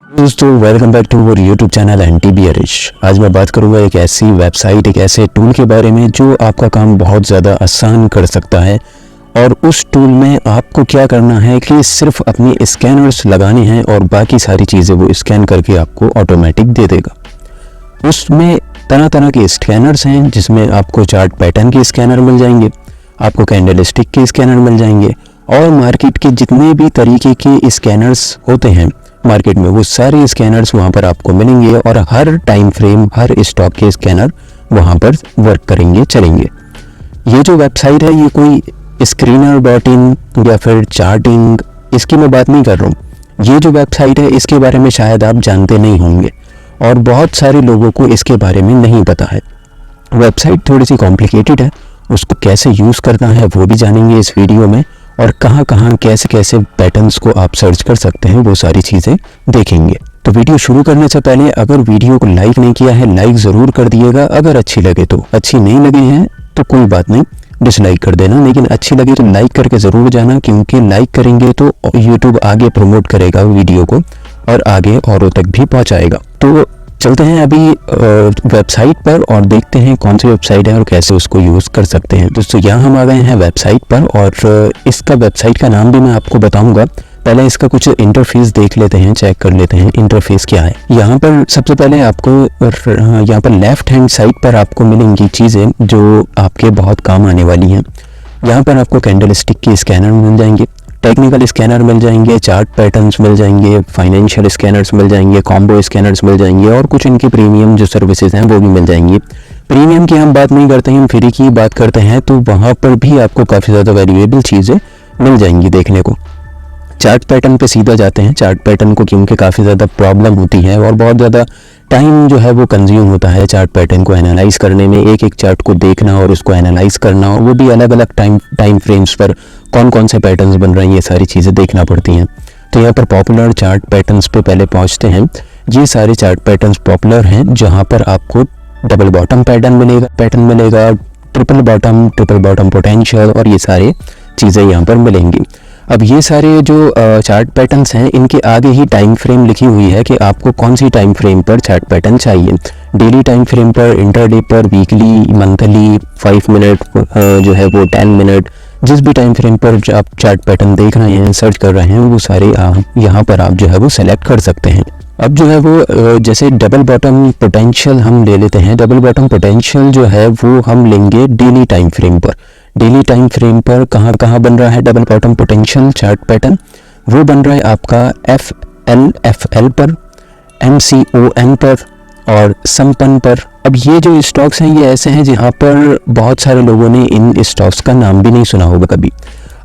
दोस्तों welcome back to our YouTube channel NTB Harish. आज मैं बात करूंगा एक ऐसी वेबसाइट, एक ऐसे टूल के बारे में जो आपका काम बहुत ज़्यादा आसान कर सकता है। और उस टूल में आपको क्या करना है कि सिर्फ अपनी स्कैनर्स लगाने हैं और बाकी सारी चीज़ें वो स्कैन करके आपको ऑटोमेटिक दे देगा। उसमें तरह तरह के स्कैनर्स हैं जिसमें आपको चार्ट पैटर्न के स्कैनर मिल जाएंगे, आपको कैंडल स्टिक के स्कैनर मिल जाएंगे और मार्केट के जितने भी तरीके के स्कैनर्स होते हैं मार्केट में वो सारे स्कैनर्स वहाँ पर आपको मिलेंगे और हर टाइम फ्रेम, हर स्टॉक के स्कैनर वहाँ पर वर्क करेंगे, चलेंगे। ये जो वेबसाइट है ये कोई screener.in या फिर चार्टिंग, इसकी मैं बात नहीं कर रहा हूँ। ये जो वेबसाइट है इसके बारे में शायद आप जानते नहीं होंगे और बहुत सारे लोगों को इसके बारे में नहीं पता है। वेबसाइट थोड़ी सी कॉम्प्लिकेटेड है, उसको कैसे यूज़ करना है वो भी जानेंगे इस वीडियो में और कहाँ कहाँ कैसे कैसे पैटर्न्स को आप सर्च कर सकते हैं वो सारी चीज़ें देखेंगे। तो वीडियो शुरू करने से पहले अगर वीडियो को लाइक नहीं किया है लाइक ज़रूर कर दिएगा। अगर अच्छी लगे तो, अच्छी नहीं लगी है तो कोई बात नहीं, डिसलाइक कर देना, लेकिन अच्छी लगे तो लाइक करके ज़रूर जाना, क्योंकि लाइक करेंगे तो यूट्यूब आगे प्रमोट करेगा वीडियो को और आगे औरों तक भी पहुँचाएगा। तो चलते हैं अभी वेबसाइट पर और देखते हैं कौन सी वेबसाइट है और कैसे उसको यूज़ कर सकते हैं। दोस्तों यहाँ हम आ गए हैं वेबसाइट पर और इसका वेबसाइट का नाम भी मैं आपको बताऊंगा। पहले इसका कुछ इंटरफेस देख लेते हैं, चेक कर लेते हैं इंटरफेस क्या है। यहाँ पर सबसे पहले आपको यहाँ पर लेफ्ट हैंड साइड पर आपको मिलेंगी चीज़ें जो आपके बहुत काम आने वाली हैं। यहाँ पर आपको कैंडल स्टिक के स्कैनर मिल जाएंगे, टेक्निकल स्कैनर मिल जाएंगे, चार्ट पैटर्न्स मिल जाएंगे, फाइनेंशियल स्कैनर्स मिल जाएंगे, कॉम्बो स्कैनर्स मिल जाएंगे और कुछ इनकी प्रीमियम जो सर्विसेज हैं वो भी मिल जाएंगी। प्रीमियम की हम बात नहीं करते हैं, हम फ्री की बात करते हैं, तो वहाँ पर भी आपको काफ़ी ज़्यादा वैल्यूएबल चीज़ें मिल जाएंगी देखने को। चार्ट पैटर्न पे सीधा जाते हैं। चार्ट पैटर्न को क्योंकि काफ़ी ज़्यादा प्रॉब्लम होती है और बहुत ज़्यादा टाइम जो है वो कंज्यूम होता है चार्ट पैटर्न को एनालाइज करने में, एक एक चार्ट को देखना और उसको एनालाइज करना, और वो भी अलग अलग टाइम फ्रेम्स पर कौन कौन से पैटर्न्स बन रहे हैं ये सारी चीज़ें देखना पड़ती हैं। तो यहाँ पर पॉपुलर चार्ट पैटर्न्स पे पहले पहुँचते हैं। ये सारे चार्ट पैटर्न्स पॉपुलर हैं जहाँ पर आपको डबल बॉटम पैटर्न मिलेगा, ट्रिपल बॉटम पोटेंशियल और ये सारे चीज़ें यहाँ पर मिलेंगी। अब ये सारे जो चार्ट पैटर्न्स हैं इनके आगे ही टाइम फ्रेम लिखी हुई है कि आपको कौन सी टाइम फ्रेम पर चार्ट पैटर्न चाहिए। डेली टाइम फ्रेम पर, इंटरडे पर, वीकली, मंथली, 5 मिनट जो है वो 10 मिनट, जिस भी टाइम फ्रेम पर आप चार्ट पैटर्न देख रहे हैं, सर्च कर रहे हैं, वो सारे यहाँ पर आप जो है वो सेलेक्ट कर सकते हैं। अब जो है वो जैसे डबल बॉटम पोटेंशियल हम ले लेते हैं। डबल बॉटम पोटेंशियल जो है वो हम लेंगे डेली टाइम फ्रेम पर। डेली टाइम फ्रेम पर कहाँ कहाँ बन रहा है double bottom potential chart pattern? वो बन रहा है आपका FL पर, MCON पर और संपन्न पर। अब ये जो स्टॉक्स हैं ये ऐसे हैं जहाँ पर बहुत सारे लोगों ने इन स्टॉक्स का नाम भी नहीं सुना होगा कभी।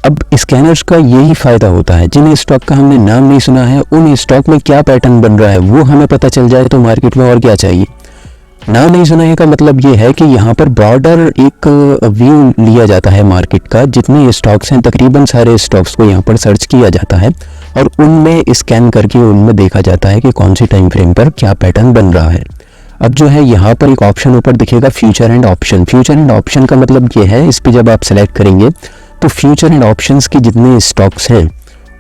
अब स्कैनर्स का यही फ़ायदा होता है, जिन स्टॉक का हमने नाम नहीं सुना है उन स्टॉक में क्या पैटर्न बन रहा है वो हमें पता चल जाए तो मार्केट में और क्या चाहिए। नाम नहीं सुना है का मतलब ये है कि यहाँ पर ब्रॉडर एक व्यू लिया जाता है मार्केट का। जितने स्टॉक्स हैं तकरीबन सारे स्टॉक्स को यहाँ पर सर्च किया जाता है और उनमें स्कैन करके उनमें देखा जाता है कि कौन सी टाइम फ्रेम पर क्या पैटर्न बन रहा है। अब जो है यहाँ पर एक ऑप्शन ऊपर दिखेगा future and option. Future and option का मतलब ये है, इस पर जब आप सेलेक्ट करेंगे तो फ्यूचर एंड ऑप्शंस के जितने स्टॉक्स हैं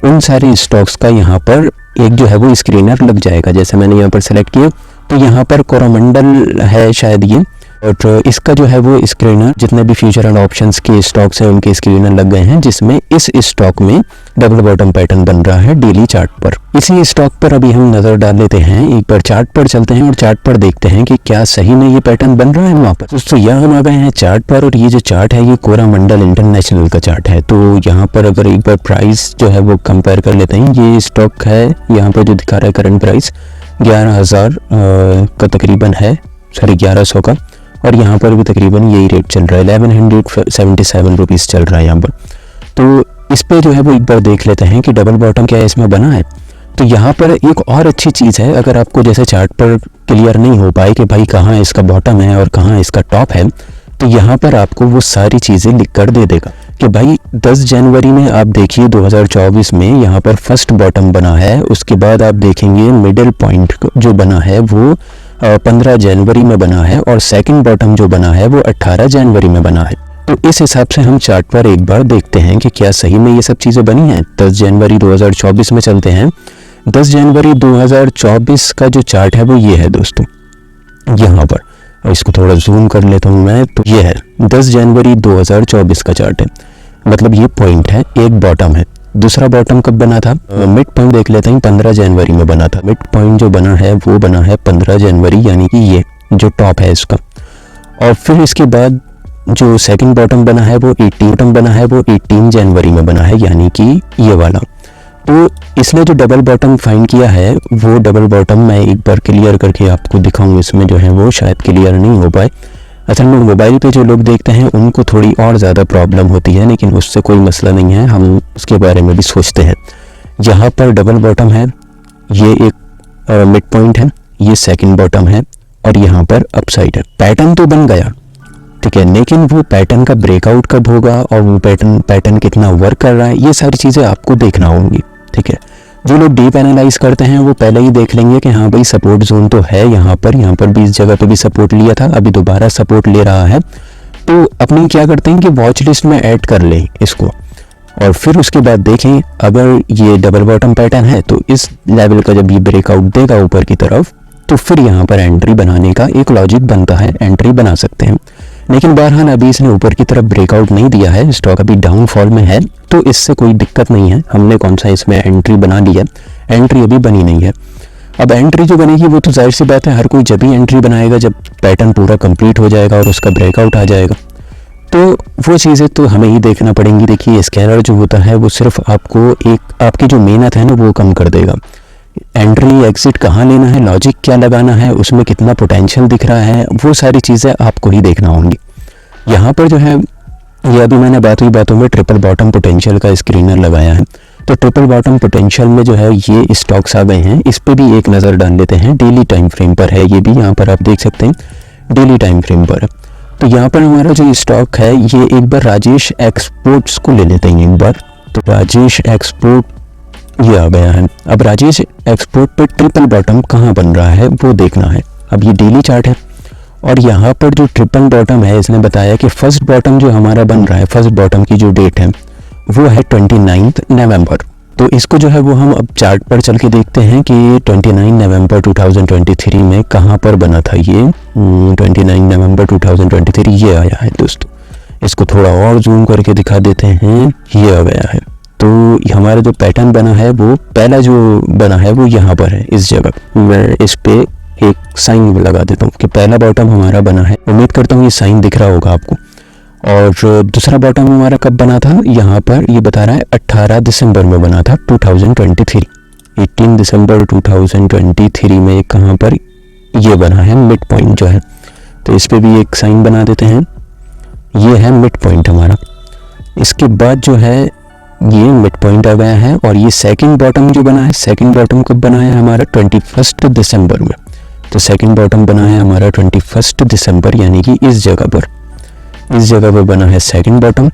उन सारे स्टॉक्स का यहाँ पर एक जो है वो स्क्रीनर लग जाएगा। जैसे मैंने यहाँ पर सेलेक्ट किया तो यहाँ पर कोरोमंडल है शायद ये, और इसका जो है वो स्क्रीनर जितने भी फ्यूचर एंड ऑप्शंस के स्टॉक्स हैं उनके स्क्रीनर लग गए हैं, जिसमें इस स्टॉक में डबल बॉटम पैटर्न बन रहा है डेली चार्ट पर। इसी स्टॉक पर अभी हम नज़र डाल लेते हैं, एक बार चार्ट पर चलते हैं और चार्ट पर देखते हैं कि क्या सही में ये पैटर्न बन रहा है वहाँ पर। दोस्तों यहाँ हम आ गए हैं चार्ट पर और ये जो चार्ट है ये कोरोमंडल इंटरनेशनल का चार्ट है। तो यहाँ पर अगर एक बार प्राइस जो है वो कंपेयर कर लेते हैं, ये स्टॉक है यहाँ पर जो दिखा रहा है करंट प्राइस 11,000 का तकरीबन है, सॉरी 1100 का, और यहाँ पर भी तकरीबन यही रेट चल रहा है, 1177 रुपीज़ चल रहा है यहाँ पर। तो इस पे जो है वो एक बार देख लेते हैं कि डबल बॉटम क्या इसमें बना है। तो यहाँ पर एक और अच्छी चीज़ है, अगर आपको जैसे चार्ट पर क्लियर नहीं हो पाए कि भाई कहाँ इसका बॉटम है और कहाँ इसका टॉप है, तो यहाँ पर आपको वो सारी चीज़ें लिख कर दे देगा कि भाई 10 जनवरी में आप देखिए 2024 में यहाँ पर फर्स्ट बॉटम बना है। उसके बाद आप देखेंगे मिडिल पॉइंट जो बना है वो 15 जनवरी में बना है और सेकंड बॉटम जो बना है वो 18 जनवरी में बना है। तो इस हिसाब से हम चार्ट पर एक बार देखते हैं कि क्या सही में ये सब चीज़ें बनी हैं। 10 जनवरी 2024 में चलते हैं। 10 जनवरी 2024 का जो चार्ट है वो ये है दोस्तों, यहाँ पर। और इसको थोड़ा जूम कर लेता हूँ मैं, तो ये है 10 जनवरी 2024 का चार्ट है। मतलब ये पॉइंट है, एक बॉटम है। दूसरा बॉटम कब बना था, मिड पॉइंट देख लेते हैं, 15 जनवरी में बना था। मिड पॉइंट जो बना है वो बना है 15 जनवरी, यानी कि ये जो टॉप है इसका। और फिर इसके बाद जो सेकंड बॉटम बना है वो 18 जनवरी में बना है, यानी कि ये वाला। तो इसने जो डबल बॉटम फाइंड किया है वो डबल बॉटम मैं एक बार क्लियर करके आपको दिखाऊं, इसमें जो है वो शायद क्लियर नहीं हो पाए। असल में मोबाइल पे जो लोग देखते हैं उनको थोड़ी और ज़्यादा प्रॉब्लम होती है, लेकिन उससे कोई मसला नहीं है, हम उसके बारे में भी सोचते हैं। यहाँ पर डबल बॉटम है, ये एक मिड पॉइंट है, ये सेकंड बॉटम है, और यहाँ पर अपसाइड है। पैटर्न तो बन गया, ठीक है, लेकिन वो पैटर्न का ब्रेकआउट कब होगा और वो पैटर्न कितना वर्क कर रहा है, ये सारी चीज़ें आपको देखना होंगी, ठीक है। जो लोग डीप एनालाइज करते हैं वो पहले ही देख लेंगे कि हाँ भाई सपोर्ट जोन तो है यहाँ पर भी इस जगह पे भी सपोर्ट लिया था, अभी दोबारा सपोर्ट ले रहा है। तो अपनी क्या करते हैं कि वॉच लिस्ट में ऐड कर लें इसको, और फिर उसके बाद देखें अगर ये डबल बॉटम पैटर्न है तो इस लेवल का जब ये ब्रेकआउट देगा ऊपर की तरफ, तो फिर यहाँ पर एंट्री बनाने का एक लॉजिक बनता है, एंट्री बना सकते हैं। लेकिन बहरहाल अभी इसने ऊपर की तरफ ब्रेकआउट नहीं दिया है, स्टॉक अभी डाउनफॉल में है, तो इससे कोई दिक्कत नहीं है। हमने कौन सा इसमें एंट्री बना लिया, एंट्री अभी बनी नहीं है। अब एंट्री जो बनेगी वो तो जाहिर सी बात है, हर कोई जब ही एंट्री बनाएगा जब पैटर्न पूरा कंप्लीट हो जाएगा और उसका ब्रेकआउट आ जाएगा। तो वो चीज़ें तो हमें ही देखना पड़ेंगी। देखिए स्कैनर जो होता है वो सिर्फ आपको एक आपकी जो मेहनत है ना वो कम कर देगा। एंट्री एग्जिट कहाँ लेना है, लॉजिक क्या लगाना है, उसमें कितना पोटेंशियल दिख रहा है, वो सारी चीज़ें आपको ही देखना होंगी। यहाँ पर जो है ये अभी मैंने बातों में ट्रिपल बॉटम पोटेंशियल का स्क्रीनर लगाया है। तो ट्रिपल बॉटम पोटेंशियल में जो है ये स्टॉक्स आ गए हैं, इस पे भी एक नज़र डाल लेते हैं। डेली टाइम फ्रेम पर है ये भी, यहाँ पर आप देख सकते हैं डेली टाइम फ्रेम पर। तो यहाँ पर हमारा जो स्टॉक है ये एक बार राजेश एक्सपोर्ट्स को ले लेते हैं एक बार। तो राजेश एक्सपोर्ट ये आ गया है। अब राजेश एक्सपोर्ट पे ट्रिपल बॉटम कहाँ बन रहा है वो देखना है। अब ये डेली चार्ट है और यहाँ पर जो ट्रिपल बॉटम है इसने बताया कि फर्स्ट बॉटम जो हमारा बन रहा है, फर्स्ट बॉटम की जो डेट है वो है 29 नवंबर। तो इसको जो है वो हम अब चार्ट पर चल के देखते हैं कि 29 नवंबर 2023 में कहाँ पर बना था ये। 29 नवंबर 2023 ये आया है दोस्तों। इसको थोड़ा और जूम करके दिखा देते हैं, ये आ गया है। तो हमारा जो पैटर्न बना है वो पहला जो बना है वो यहाँ पर है, इस जगह। मैं इस पे एक साइन लगा देता हूँ कि पहला बॉटम हमारा बना है। उम्मीद करता हूँ ये साइन दिख रहा होगा आपको। और दूसरा बॉटम हमारा कब बना था, यहाँ पर ये बता रहा है 18 दिसंबर में बना था 2023। 18 दिसंबर 2023 में कहाँ पर ये बना है, मिड पॉइंट जो है। तो इस पे भी एक साइन बना देते हैं, ये है मिड पॉइंट हमारा। इसके बाद जो है ये मिड पॉइंट आ गया है। और ये सेकंड बॉटम जो बना है, सेकंड बॉटम कब बना है हमारा 21 दिसंबर में। तो सेकंड बॉटम बना है हमारा 21 दिसंबर, यानी कि इस जगह पर बना है सेकंड बॉटम।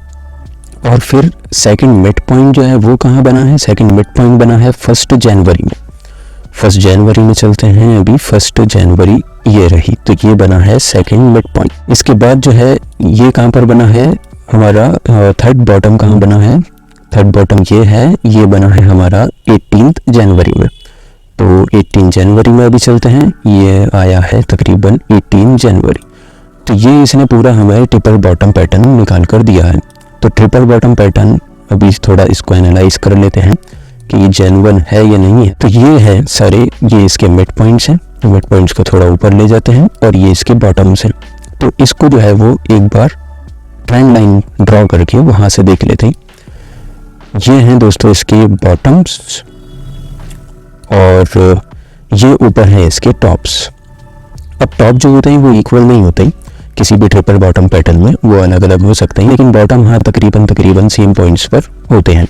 और फिर सेकंड मिड पॉइंट जो है वो कहाँ बना है, सेकंड मिड पॉइंट बना है 1 जनवरी में। 1 जनवरी में चलते हैं अभी, 1 जनवरी ये रही, तो ये बना है सेकंड मिड पॉइंट। इसके बाद जो है ये कहाँ पर बना है हमारा थर्ड बॉटम कहाँ बना है, थर्ड बॉटम ये है, ये बना है हमारा 18 जनवरी में। तो 18 जनवरी में अभी चलते हैं, ये आया है तकरीबन 18 जनवरी। तो ये इसने पूरा हमें ट्रिपल बॉटम पैटर्न निकाल कर दिया है। तो ट्रिपल बॉटम पैटर्न अभी थोड़ा इसको एनालाइज कर लेते हैं कि ये जेन्युइन है या नहीं है। तो ये है सारे, ये इसके मिड पॉइंट्स हैं, मिड पॉइंट्स को थोड़ा ऊपर ले जाते हैं और ये इसके बॉटम्स हैं। तो इसको जो है वो एक बार ट्रेंड लाइन ड्रॉ करके वहाँ से देख लेते हैं। ये हैं दोस्तों इसके बॉटम्स और ये ऊपर है इसके टॉप्स। अब टॉप जो होते हैं वो इक्वल नहीं होते हैं किसी भी ट्रिपल बॉटम पैटर्न में, वो अलग अलग हो सकते हैं, लेकिन बॉटम हाँ तकरीबन सेम पॉइंट्स पर होते हैं।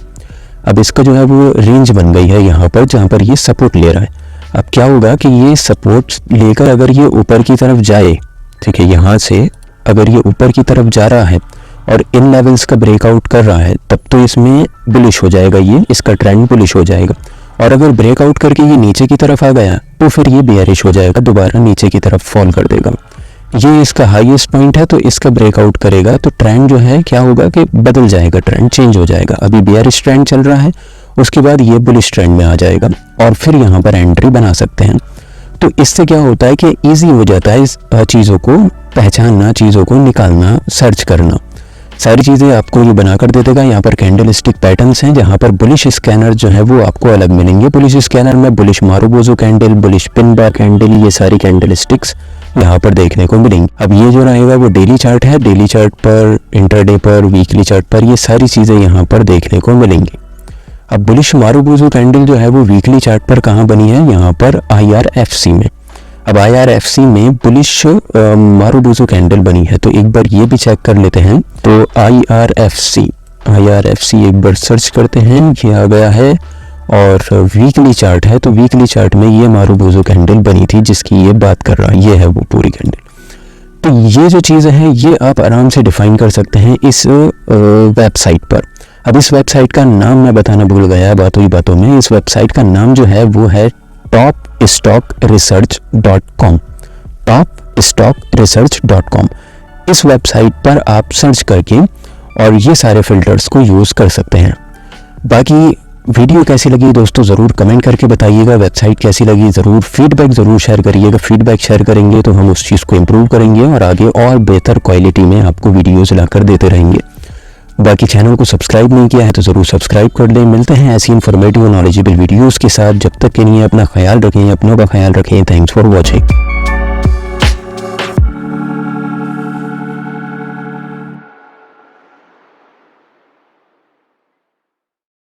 अब इसका जो है वो रेंज बन गई है यहाँ पर, जहाँ पर ये सपोर्ट ले रहा है। अब क्या होगा कि ये सपोर्ट लेकर अगर ये ऊपर की तरफ जाए, ठीक है, यहाँ से अगर ये ऊपर की तरफ जा रहा है और इन लेवल्स का ब्रेकआउट कर रहा है, तब तो इसमें बुलिश हो जाएगा, ये इसका ट्रेंड बुलिश हो जाएगा। और अगर ब्रेकआउट करके ये नीचे की तरफ आ गया तो फिर ये बेयरिश हो जाएगा, दोबारा नीचे की तरफ फॉल कर देगा। ये इसका हाईएस्ट पॉइंट है, तो इसका ब्रेकआउट करेगा तो ट्रेंड जो है क्या होगा कि बदल जाएगा, ट्रेंड चेंज हो जाएगा। अभी बेयरिश ट्रेंड चल रहा है, उसके बाद ये बुलिश ट्रेंड में आ जाएगा और फिर यहाँ पर एंट्री बना सकते हैं। तो इससे क्या होता है कि ईजी हो जाता है इस चीज़ों को पहचानना, चीज़ों को निकालना, सर्च करना, सारी चीज़ें आपको ये बना कर दे देगा। यहाँ पर कैंडल स्टिक पैटर्न्स हैं, जहाँ पर बुलिश स्कैनर जो है वो आपको अलग मिलेंगे। बुलिश स्कैनर में bullish marubozu candle, bullish pin bar candle, ये सारी कैंडल स्टिक्स यहाँ पर देखने को मिलेंगी। अब ये जो रहेगा वो डेली चार्ट है, डेली चार्ट पर, इंटरडे पर, वीकली चार्ट पर, ये सारी चीज़ें यहाँ पर देखने को मिलेंगी। अब बुलिश मारुबोजो कैंडल जो है वो वीकली चार्ट पर कहाँ बनी है, यहाँ पर IRFC में। अब IRFC में बुलिश मारुबोजो कैंडल बनी है, तो एक बार ये भी चेक कर लेते हैं। तो IRFC एक बार सर्च करते हैं, ये आ गया है और वीकली चार्ट है। तो वीकली चार्ट में ये मारुबोजो कैंडल बनी थी जिसकी ये बात कर रहा है, ये है वो पूरी कैंडल। तो ये जो चीज़ें हैं ये आप आराम से डिफाइन कर सकते हैं इस वेबसाइट पर। अब इस वेबसाइट का नाम मैं बताना भूल गया बातों ही बातों में। इस वेबसाइट का नाम जो है वो है topstockresearch.com, topstockresearch.com। इस वेबसाइट पर आप सर्च करके और ये सारे फिल्टर्स को यूज़ कर सकते हैं। बाकी वीडियो कैसी लगी दोस्तों ज़रूर कमेंट करके बताइएगा, वेबसाइट कैसी लगी ज़रूर फीडबैक ज़रूर शेयर करिएगा। फीडबैक शेयर करेंगे तो हम उस चीज़ को इम्प्रूव करेंगे और आगे और बेहतर क्वालिटी में आपको वीडियोज़ लाकर देते रहेंगे। बाकी चैनल को सब्सक्राइब नहीं किया है तो ज़रूर सब्सक्राइब कर लें। मिलते हैं ऐसी इन्फॉर्मेटिव और नॉलेजेबल वीडियोज़ के साथ, जब तक के लिए अपना ख्याल रखें, अपनों का ख्याल रखें। Thanks for watching.